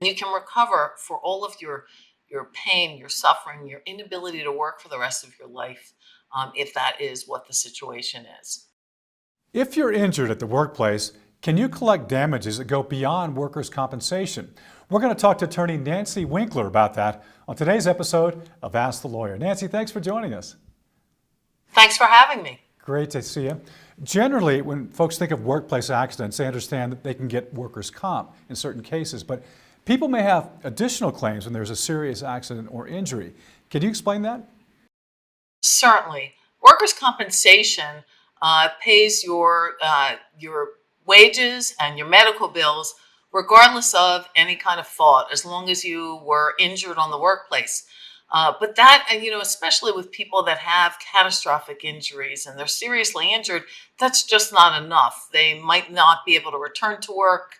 You can recover for all of your pain, your suffering, your inability to work for the rest of your life, if that is what the situation is. If you're injured at the workplace, can you collect damages that go beyond workers' compensation? We're going to talk to attorney Nancy Winkler about that on today's episode of Ask the Lawyer. Nancy, thanks for joining us. Thanks for having me. Great to see you. Generally, when folks think of workplace accidents, they understand that they can get workers' comp in certain cases, but people may have additional claims when there's a serious accident or injury. Can you explain that? Certainly, workers' compensation pays your wages and your medical bills, regardless of any kind of fault, as long as you were injured on the workplace. But that, and especially with people that have catastrophic injuries and they're seriously injured, that's just not enough. They might not be able to return to work.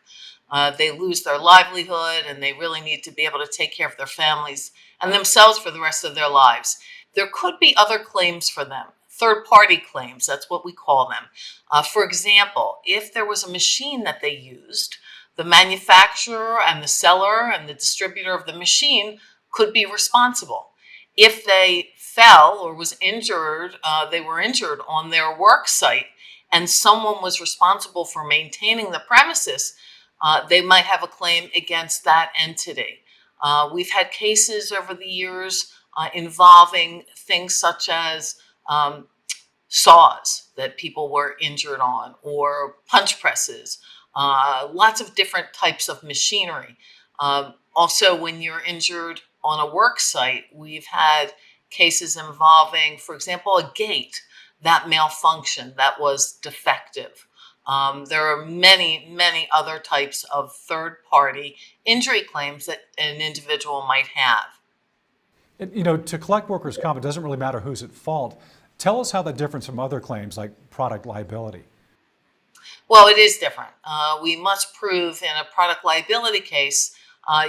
They lose their livelihood, and they really need to be able to take care of their families and themselves for the rest of their lives. There could be other claims for them, third-party claims, that's what we call them. For example, if there was a machine that they used, the manufacturer and the seller and the distributor of the machine could be responsible. If they fell or was injured, they were injured on their work site, and someone was responsible for maintaining the premises, they might have a claim against that entity. We've had cases over the years involving things such as saws that people were injured on, or punch presses, lots of different types of machinery. Also, when you're injured on a work site, we've had cases involving, for example, a gate that malfunctioned, that was defective. There are many, many other types of third-party injury claims that an individual might have. To collect workers' comp, it doesn't really matter who's at fault. Tell us how that differs from other claims like product liability. Well, it is different. We must prove in a product liability case,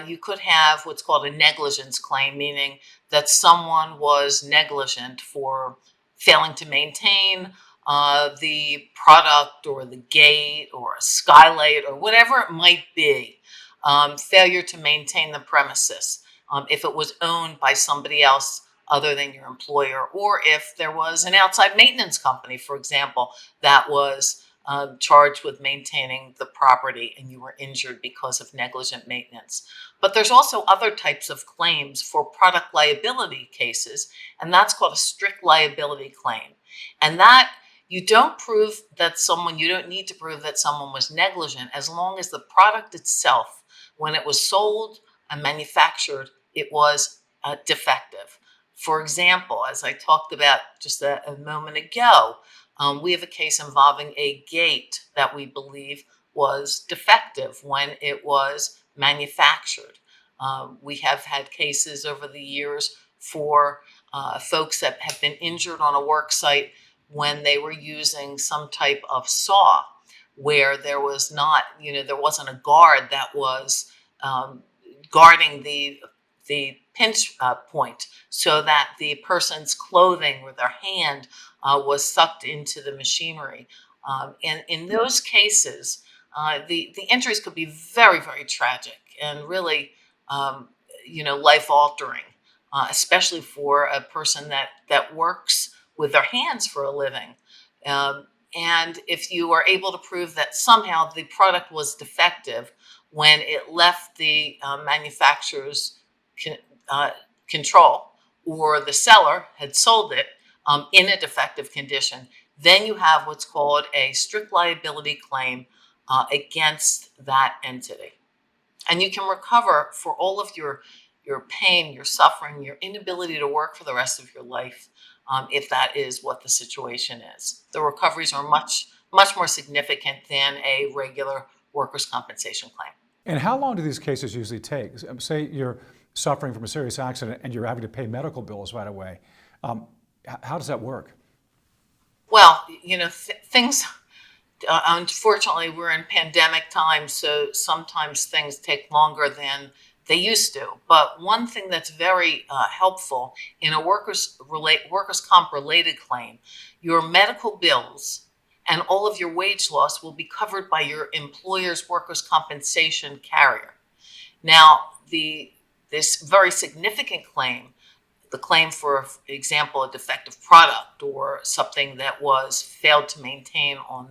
you could have what's called a negligence claim, meaning that someone was negligent for failing to maintain the product or the gate or a skylight or whatever it might be, failure to maintain the premises. If it was owned by somebody else other than your employer, or if there was an outside maintenance company, for example, that was charged with maintaining the property and you were injured because of negligent maintenance. But there's also other types of claims for product liability cases, and that's called a strict liability claim. And that you don't need to prove that someone was negligent as long as the product itself, when it was sold and manufactured, it was defective. For example, as I talked about just a moment ago, we have a case involving a gate that we believe was defective when it was manufactured. We have had cases over the years for folks that have been injured on a work site when they were using some type of saw where there was not, there wasn't a guard that was guarding the pinch point, so that the person's clothing or their hand was sucked into the machinery. And in those cases, the injuries could be very, very tragic and really, life altering, especially for a person that works with their hands for a living. And if you are able to prove that somehow the product was defective when it left the manufacturer's control, or the seller had sold it in a defective condition, then you have what's called a strict liability claim against that entity. And you can recover for all of your pain, your suffering, your inability to work for the rest of your life, if that is what the situation is. The recoveries are much, much more significant than a regular workers' compensation claim. And how long do these cases usually take? Say you're suffering from a serious accident and you're having to pay medical bills right away. How does that work? Well, things, unfortunately, we're in pandemic times, so sometimes things take longer than they used to. But one thing that's very helpful in a workers' comp related claim, your medical bills and all of your wage loss will be covered by your employer's workers' compensation carrier. Now, this very significant claim, the claim for example, a defective product or something that was failed to maintain on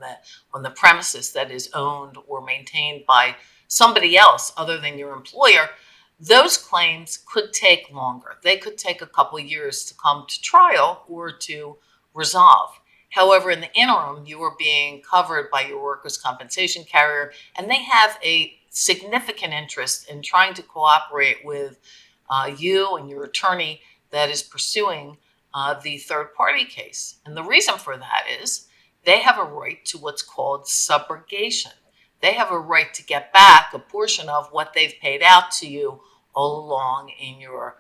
the premises that is owned or maintained by somebody else other than your employer, those claims could take longer. They could take a couple of years to come to trial or to resolve. However, in the interim, you are being covered by your workers' compensation carrier, and they have a significant interest in trying to cooperate with you and your attorney that is pursuing the third party case. And the reason for that is they have a right to what's called subrogation. They have a right to get back a portion of what they've paid out to you all along in your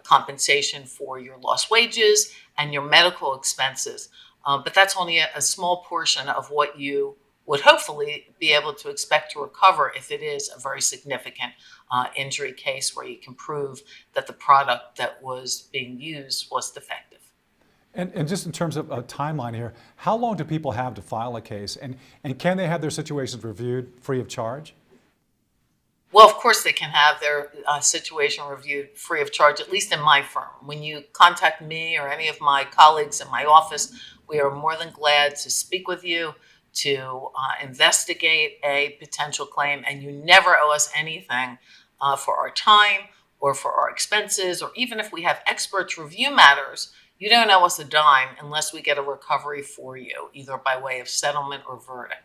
compensation for your lost wages and your medical expenses. But that's only a small portion of what you would hopefully be able to expect to recover if it is a very significant injury case where you can prove that the product that was being used was defective. And just in terms of a timeline here, how long do people have to file a case? And can they have their situations reviewed free of charge? Well, of course they can have their situation reviewed free of charge, at least in my firm. When you contact me or any of my colleagues in my office, we are more than glad to speak with you, to investigate a potential claim, and you never owe us anything for our time or for our expenses, or even if we have experts review matters, you don't owe us a dime unless we get a recovery for you, either by way of settlement or verdict.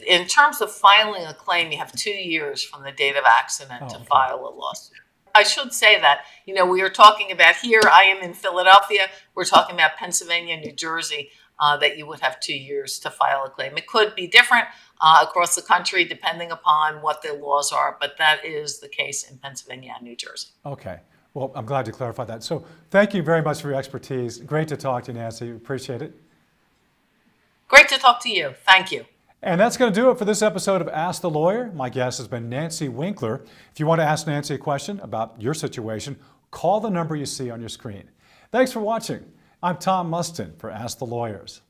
In terms of filing a claim, you have 2 years from the date of accident to file a lawsuit. I should say that, we are talking about here, I am in Philadelphia, we're talking about Pennsylvania, New Jersey, that you would have 2 years to file a claim. It could be different across the country depending upon what the laws are, but that is the case in Pennsylvania and New Jersey. Okay. Well, I'm glad to clarify that. So thank you very much for your expertise. Great to talk to you, Nancy. Appreciate it. Great to talk to you. Thank you. And that's going to do it for this episode of Ask the Lawyer. My guest has been Nancy Winkler. If you want to ask Nancy a question about your situation, call the number you see on your screen. Thanks for watching. I'm Tom Mustin for Ask the Lawyers.